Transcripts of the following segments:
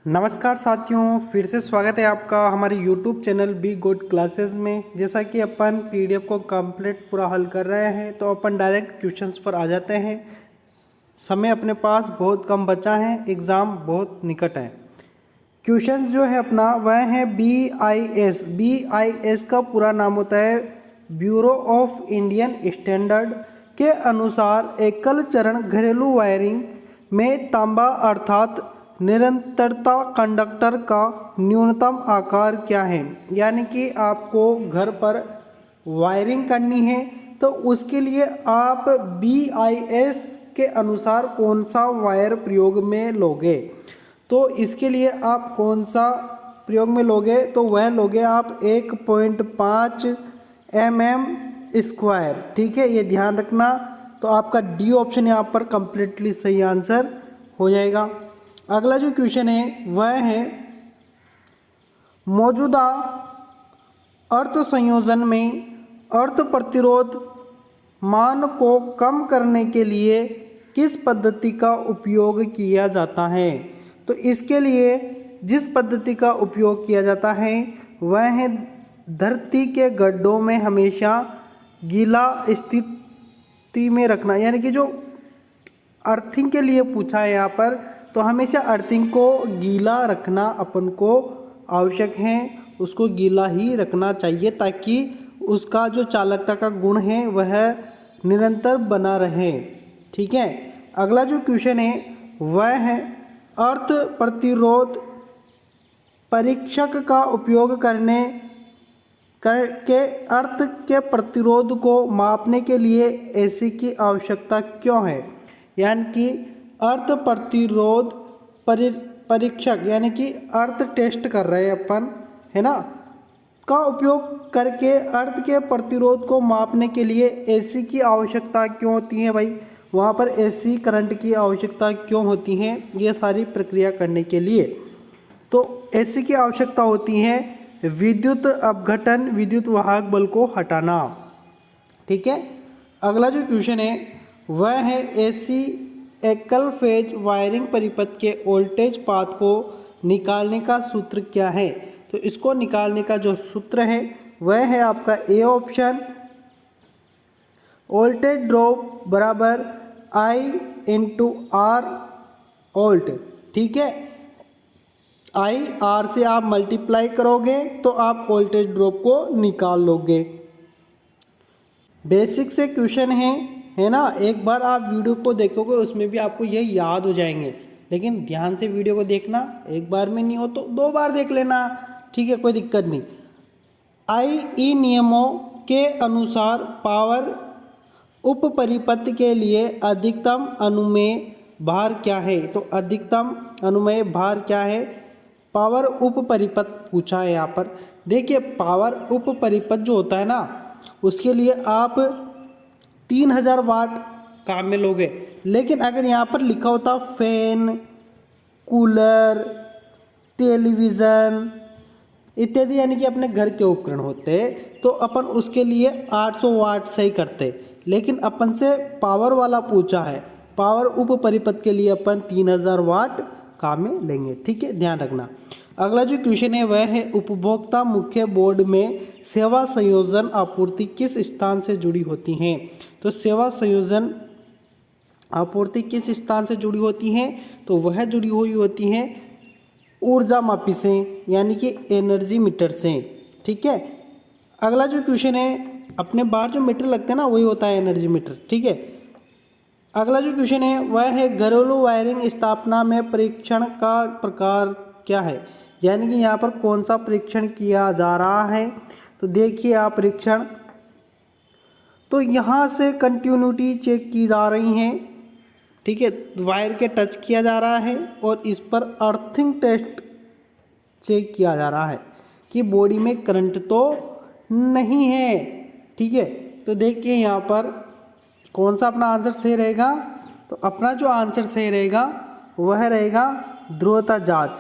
नमस्कार साथियों, फिर से स्वागत है आपका हमारे YouTube channel be good classes में। जैसा कि अपन PDF को कंप्लीट पूरा हल कर रहे हैं तो अपन डायरेक्ट क्वेश्चंस पर आ जाते हैं। समय अपने पास बहुत कम बचा है, एग्ज़ाम बहुत निकट है। क्वेश्चन जो है अपना वह है BIS। BIS का पूरा नाम होता है ब्यूरो ऑफ इंडियन स्टैंडर्ड के अनुसार एकल चरण घरेलू वायरिंग में तांबा अर्थात निरंतरता कंडक्टर का न्यूनतम आकार क्या है। यानी कि आपको घर पर वायरिंग करनी है तो उसके लिए आप BIS के अनुसार कौन सा वायर प्रयोग में लोगे। तो इसके लिए आप कौन सा प्रयोग में लोगे, तो वह लोगे आप 1.5 mm²। ठीक है, ये ध्यान रखना। तो आपका डी ऑप्शन यहाँ पर कंप्लीटली सही आंसर हो जाएगा। अगला जो क्वेश्चन है वह है मौजूदा अर्थ संयोजन में अर्थ प्रतिरोध मान को कम करने के लिए किस पद्धति का उपयोग किया जाता है। तो इसके लिए जिस पद्धति का उपयोग किया जाता है वह है धरती के गड्ढों में हमेशा गीला स्थिति में रखना। यानी कि जो अर्थिंग के लिए पूछा है यहाँ पर, तो हमेशा अर्थिंग को गीला रखना अपन को आवश्यक है, उसको गीला ही रखना चाहिए ताकि उसका जो चालकता का गुण है वह निरंतर बना रहे। ठीक है, अगला जो क्वेश्चन है वह है अर्थ प्रतिरोध परीक्षक का उपयोग करके अर्थ के प्रतिरोध को मापने के लिए एसी की आवश्यकता क्यों है। यानी कि अर्थ प्रतिरोध परीक्षक यानी कि अर्थ टेस्ट कर रहे हैं अपन, है ना, का उपयोग करके अर्थ के प्रतिरोध को मापने के लिए एसी की आवश्यकता क्यों होती है भाई। वहाँ पर एसी करंट की आवश्यकता क्यों होती है, ये सारी प्रक्रिया करने के लिए तो एसी की आवश्यकता होती है विद्युत अपघटन, विद्युत वाहक बल को हटाना। ठीक है, अगला जो क्वेश्चन है वह है एसी एकल फेज वायरिंग परिपथ के वोल्टेज पाथ को निकालने का सूत्र क्या है। तो इसको निकालने का जो सूत्र है वह है आपका ए ऑप्शन, वोल्टेज ड्रॉप बराबर I/R वोल्ट। ठीक है, IR से आप मल्टीप्लाई करोगे तो आप वोल्टेज ड्रॉप को निकाल लोगे। बेसिक से क्वेश्चन है ना, एक बार आप वीडियो को देखोगे उसमें भी आपको ये याद हो जाएंगे, लेकिन ध्यान से वीडियो को देखना, एक बार में नहीं हो तो 2 बार देख लेना। ठीक है, कोई दिक्कत नहीं। IE नियमों के अनुसार पावर उप परिपथ के लिए अधिकतम अनुमेय भार क्या है। तो अधिकतम अनुमेय भार क्या है, पावर उप परिपथ पूछा है यहाँ पर। देखिए पावर उप परिपथ जो होता है ना, उसके लिए आप 3000 वाट काम में लोगे, लेकिन अगर यहाँ पर लिखा होता फैन, कूलर, टेलीविज़न इत्यादि यानी कि अपने घर के उपकरण होते तो अपन उसके लिए 800 वाट सही करते, लेकिन अपन से पावर वाला पूछा है, पावर उप परिपथ के लिए अपन 3000 वाट काम में लेंगे। ठीक है, ध्यान रखना। अगला जो क्वेश्चन है वह है उपभोक्ता मुख्य बोर्ड में सेवा संयोजन आपूर्ति किस स्थान से जुड़ी होती हैं। तो सेवा संयोजन आपूर्ति किस स्थान से जुड़ी होती हैं, तो वह जुड़ी हुई होती हैं ऊर्जा मापी से, यानी कि एनर्जी मीटर से। ठीक है, अगला जो क्वेश्चन है अपने बाहर जो मीटर लगते हैं ना वही होता है एनर्जी मीटर। ठीक है, अगला जो क्वेश्चन है वह है घरेलू वायरिंग स्थापना में परीक्षण का प्रकार क्या है। यानी कि यहाँ पर कौन सा परीक्षण किया जा रहा है। तो देखिए आप परीक्षण, तो यहाँ से कंटिन्यूटी चेक की जा रही है। ठीक है, वायर के टच किया जा रहा है और इस पर अर्थिंग टेस्ट चेक किया जा रहा है कि बॉडी में करंट तो नहीं है। ठीक है, तो देखिए यहाँ पर कौन सा अपना आंसर सही रहेगा। तो अपना जो आंसर सही रहेगा वह रहेगा ध्रुवता जांच,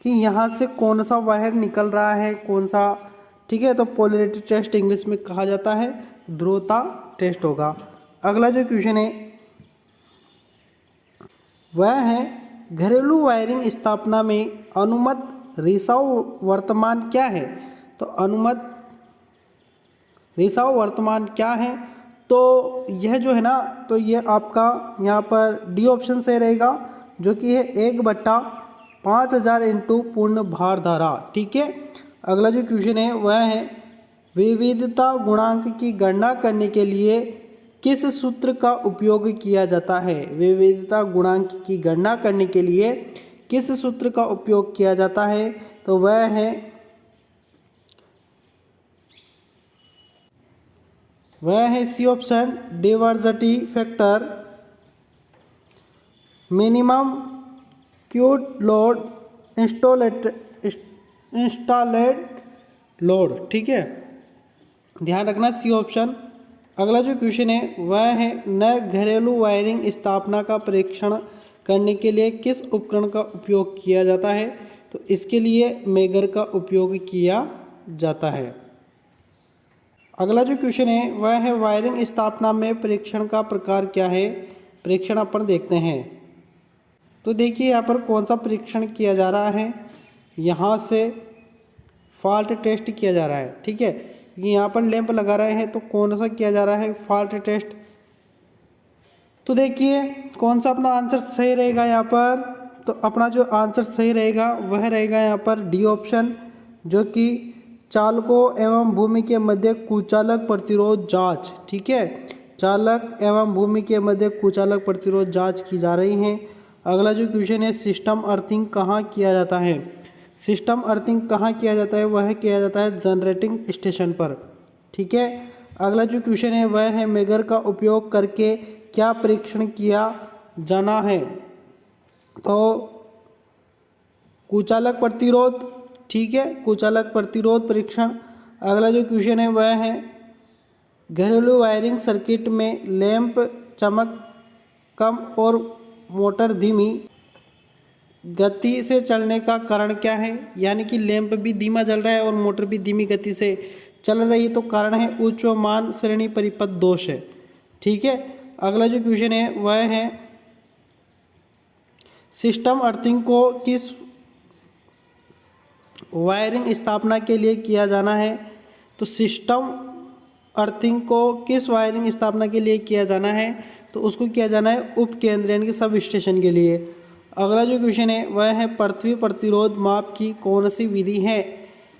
कि यहाँ से कौन सा वायर निकल रहा है कौन सा। ठीक है, तो पोलैरिटी टेस्ट इंग्लिश में कहा जाता है, ध्रुवता टेस्ट होगा। अगला जो क्वेश्चन है वह है घरेलू वायरिंग स्थापना में अनुमत रिसाव वर्तमान क्या है? तो अनुमत रिसाव वर्तमान क्या है? तो यह जो है ना, तो ये आपका यहाँ पर डी ऑप्शन से रहेगा, जो कि है 1/5000 इंटू पूर्ण भार धारा। ठीक है। अगला जो क्वेश्चन है वह है विविधता गुणांक की गणना करने के लिए किस सूत्र का उपयोग किया जाता है? विविधता गुणांक की गणना करने के लिए किस सूत्र का उपयोग किया जाता है? तो वह है C option, diversity factor, minimum cute load, installed load. ठीक है, ध्यान रखना सी ऑप्शन। अगला जो क्वेश्चन है वह है नए घरेलू वायरिंग स्थापना का परीक्षण करने के लिए किस उपकरण का उपयोग किया जाता है? तो इसके लिए मेगर का उपयोग किया जाता है। अगला जो क्वेश्चन है वह है वायरिंग स्थापना में परीक्षण का प्रकार क्या है? परीक्षण अपन देखते हैं। तो देखिए यहाँ पर कौन सा परीक्षण किया जा रहा है। यहाँ से फॉल्ट टेस्ट किया जा रहा है। ठीक है, यहाँ पर लैंप लगा रहे हैं तो कौन सा किया जा रहा है? Fault test. तो देखिए कौन सा अपना आंसर सही रहेगा यहाँ पर। तो अपना जो आंसर सही रहेगा वह रहेगा यहाँ पर डी ऑप्शन, जो कि चालकों एवं भूमि के मध्य कुचालक प्रतिरोध जांच। ठीक है, चालक एवं भूमि के मध्य कुचालक प्रतिरोध जांच की जा रही है। अगला जो क्वेश्चन है सिस्टम अर्थिंग कहाँ किया जाता है? सिस्टम अर्थिंग कहाँ किया जाता है? वह किया जाता है जनरेटिंग स्टेशन पर। ठीक है। अगला जो क्वेश्चन है वह है मेगर का उपयोग करके क्या परीक्षण किया जाना है? तो कुचालक प्रतिरोध। ठीक है, कुचालक प्रतिरोध परीक्षण। अगला जो क्वेश्चन है वह है घरेलू वायरिंग सर्किट में लैंप चमक कम और मोटर धीमी गति से चलने का कारण क्या है? यानी कि लैंप भी धीमा जल रहा है और मोटर भी धीमी गति से चल रही है, तो कारण है उच्च मान श्रेणी परिपथ दोष है। ठीक है। अगला जो क्वेश्चन है वह है सिस्टम अर्थिंग को किस वायरिंग स्थापना के लिए किया जाना है? तो सिस्टम अर्थिंग को किस वायरिंग स्थापना के लिए किया जाना है? तो उसको किया जाना है उपकेंद्र यानी कि सब स्टेशन के लिए। अगला जो क्वेश्चन है वह है पृथ्वी प्रतिरोध माप की कौन सी विधि है?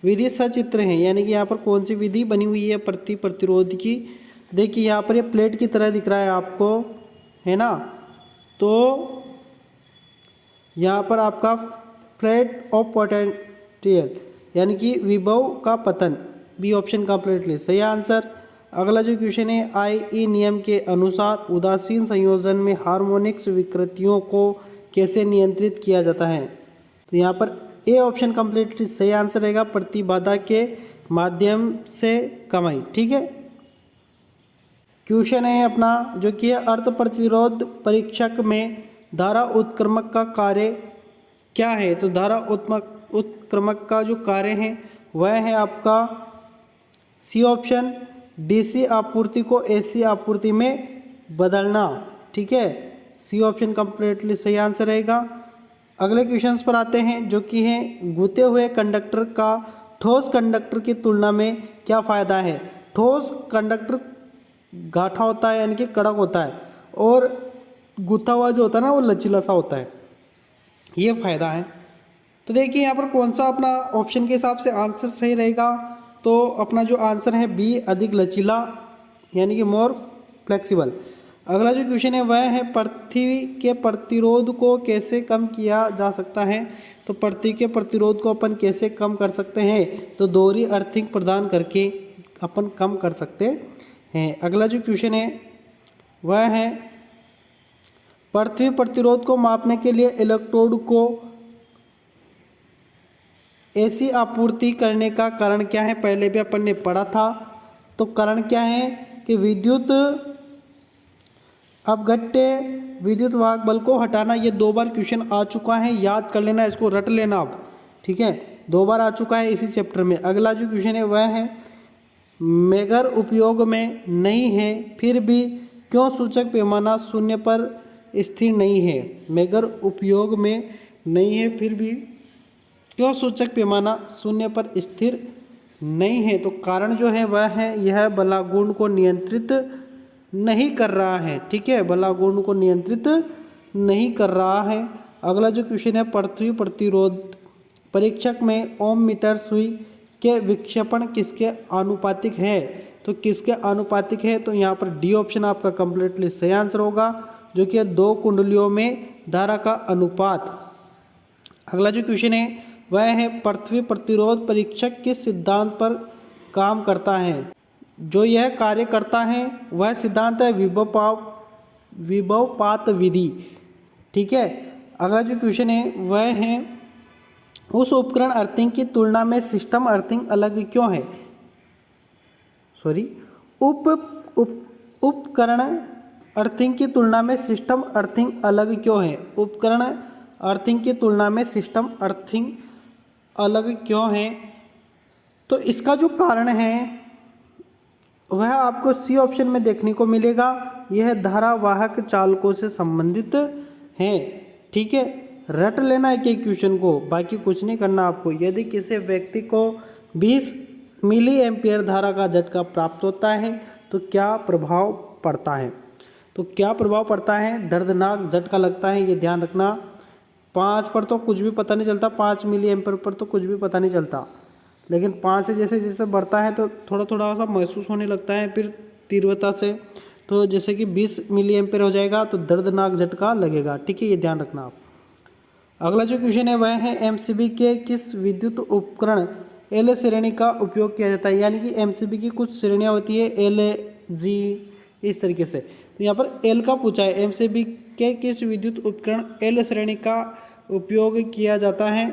विधि सचित्र है, यानी कि यहाँ पर कौन सी विधि बनी हुई है पृथ्वी प्रतिरोध की? देखिए यहाँ पर ये प्लेट की तरह दिख रहा है आपको, है ना। तो यहाँ पर आपका फ्लैट ऑफ पोटेंशियल यानी कि विभव का पतन, बी ऑप्शन कंप्लीटली सही आंसर। अगला जो क्वेश्चन है आई नियम के अनुसार उदासीन संयोजन में हार्मोनिक्स विकृतियों को कैसे नियंत्रित किया जाता है? तो यहाँ पर ए ऑप्शन कंप्लीटली सही आंसर रहेगा, प्रतिबाधा के माध्यम से कमाई। ठीक है। क्वेश्चन है अपना जो कि अर्थ प्रतिरोध परीक्षक में धारा उत्क्रमक का कार्य क्या है? तो धारा उत्क्रमक का जो कार्य है वह है आपका सी ऑप्शन, डीसी आपूर्ति को एसी आपूर्ति में बदलना। ठीक है, सी ऑप्शन कंप्लीटली सही आंसर रहेगा। अगले क्वेश्चंस पर आते हैं जो कि है गुथे हुए कंडक्टर का ठोस कंडक्टर की तुलना में क्या फ़ायदा है? ठोस कंडक्टर गाठा होता है यानी कि कड़क होता है, और गुथा हुआ जो होता है ना वो लचीला सा होता है, ये फ़ायदा है। तो देखिए यहाँ पर कौन सा अपना ऑप्शन के हिसाब से आंसर सही रहेगा। तो अपना जो आंसर है बी, अधिक लचीला यानी कि मोर फ्लेक्सिबल। अगला जो क्वेश्चन है वह है पृथ्वी के प्रतिरोध को कैसे कम किया जा सकता है? तो पृथ्वी के प्रतिरोध को अपन कैसे कम कर सकते हैं? तो दोहरी अर्थिंग प्रदान करके अपन कम कर सकते हैं। अगला जो क्वेश्चन है वह है पृथ्वी प्रतिरोध को मापने के लिए इलेक्ट्रोड को एसी आपूर्ति करने का कारण क्या है? पहले भी अपन ने पढ़ा था। तो कारण क्या है कि विद्युत अपघट्य विद्युत वाहक बल को हटाना। ये 2 बार क्वेश्चन आ चुका है, याद कर लेना, इसको रट लेना आप। ठीक है, 2 बार आ चुका है इसी चैप्टर में। अगला जो क्वेश्चन है वह है मेगर उपयोग में नहीं है फिर भी क्यों सूचक पैमाना 0 पर स्थिर नहीं है? मेगर उपयोग में नहीं है फिर भी क्यों सूचक पैमाना शून्य पर स्थिर नहीं है? तो कारण जो है वह है यह बलागुण को नियंत्रित नहीं कर रहा है। ठीक है, बलागुण को नियंत्रित नहीं कर रहा है। अगला जो क्वेश्चन है, पृथ्वी प्रतिरोध परीक्षक में ओम मीटर सुई के विक्षेपण किसके आनुपातिक है? तो किसके आनुपातिक है? तो यहाँ पर डी ऑप्शन आपका कंप्लीटली सही आंसर होगा, जो कि 2 कुंडलियों में धारा का अनुपात। अगला जो क्वेश्चन है वह है, पृथ्वी प्रतिरोध परीक्षक किस सिद्धांत पर काम करता है? जो यह कार्य करता है वह सिद्धांत है विभवपात विधि। ठीक है। अगला जो क्वेश्चन है वह है, उस उपकरण अर्थिंग की तुलना में सिस्टम अर्थिंग अलग क्यों है? उपकरण अर्थिंग की तुलना में सिस्टम अर्थिंग अलग क्यों है? उपकरण अर्थिंग की तुलना में सिस्टम अर्थिंग अलग क्यों है? तो इसका जो कारण है वह आपको सी ऑप्शन में देखने को मिलेगा। यह धारावाहक चालकों से संबंधित है। ठीक है, रट लेना है कि क्वेश्चन को, बाकी कुछ नहीं करना आपको। यदि किसी व्यक्ति को 20 मिली एम्पियर धारा का झटका प्राप्त होता है तो क्या प्रभाव पड़ता है? तो क्या प्रभाव पड़ता है? दर्दनाक झटका लगता है, ये ध्यान रखना। 5 पर तो कुछ भी पता नहीं चलता, 5 मिली एम्पियर पर तो कुछ भी पता नहीं चलता, लेकिन 5 से जैसे जैसे बढ़ता है तो थोड़ा थोड़ा सा महसूस होने लगता है फिर तीव्रता से। तो जैसे कि 20 मिली एम्पियर हो जाएगा तो दर्दनाक झटका लगेगा। ठीक है, ये ध्यान रखना आप। अगला जो क्वेश्चन है वह है, एमसीबी के किस विद्युत उपकरण एल श्रेणी का उपयोग किया जाता है? यानी कि एमसीबी की कुछ श्रेणियाँ होती है, एल, जी, इस तरीके से। तो यहाँ पर एल का पूछा है, एमसीबी के किस विद्युत उपकरण एल श्रेणी का उपयोग किया जाता है?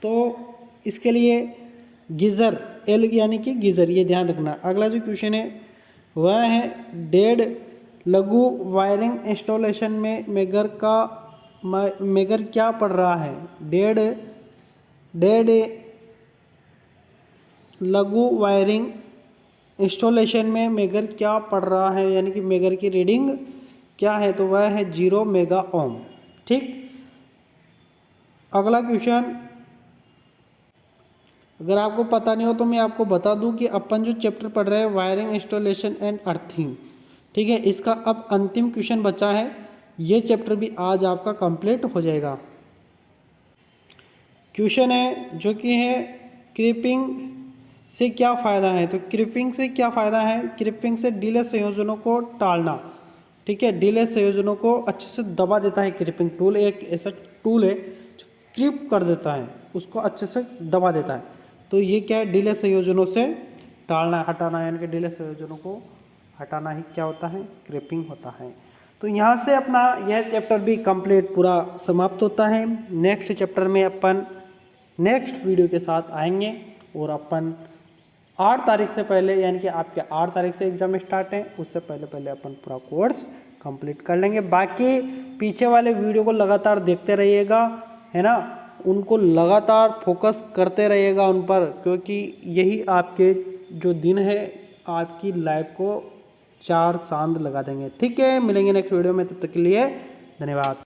तो इसके लिए गीजर, एल यानी कि गीजर, ये ध्यान रखना। अगला जो क्वेश्चन है वह है, डेड लघु वायरिंग इंस्टॉलेशन में मेगर क्या पड़ रहा है? डेड लघु वायरिंग इंस्टॉलेशन में मेगर क्या पड़ रहा है, यानी कि मेगर की रीडिंग क्या है? तो वह है 0 मेगा ओम। ठीक। अगला क्वेश्चन, अगर आपको पता नहीं हो तो मैं आपको बता दूं कि अपन जो चैप्टर पढ़ रहे हैं वायरिंग इंस्टॉलेशन एंड अर्थिंग, ठीक है, इसका अब अंतिम क्वेश्चन बचा है। ये चैप्टर भी आज आपका कंप्लीट हो जाएगा। क्वेश्चन है जो कि है, क्रीपिंग से क्या फ़ायदा है? तो क्रीपिंग से क्या फ़ायदा है? क्रीपिंग से डिले संयोजनों को टालना। ठीक है, डिले संयोजनों को अच्छे से दबा देता है। क्रीपिंग टूल एक ऐसा टूल है जो क्रीप कर देता है, उसको अच्छे से दबा देता है। तो ये क्या है? डिले संयोजनों से टालना, हटाना, यानी कि डिले संयोजनों को हटाना ही क्या होता है? क्रीपिंग होता है। तो यहाँ से अपना यह चैप्टर भी कंप्लीट पूरा समाप्त होता है। नेक्स्ट चैप्टर में अपन नेक्स्ट वीडियो के साथ आएंगे और अपन 8 तारीख से पहले, यानी कि आपके 8 तारीख से एग्जाम स्टार्ट है, उससे पहले पहले अपन पूरा कोर्स कंप्लीट कर लेंगे। बाकी पीछे वाले वीडियो को लगातार देखते रहिएगा, है ना, उनको लगातार फोकस करते रहिएगा उन पर, क्योंकि यही आपके जो दिन है आपकी लाइफ को 4 चांद लगा देंगे। ठीक है, मिलेंगे नेक्स्ट वीडियो में, तब तक के लिए धन्यवाद।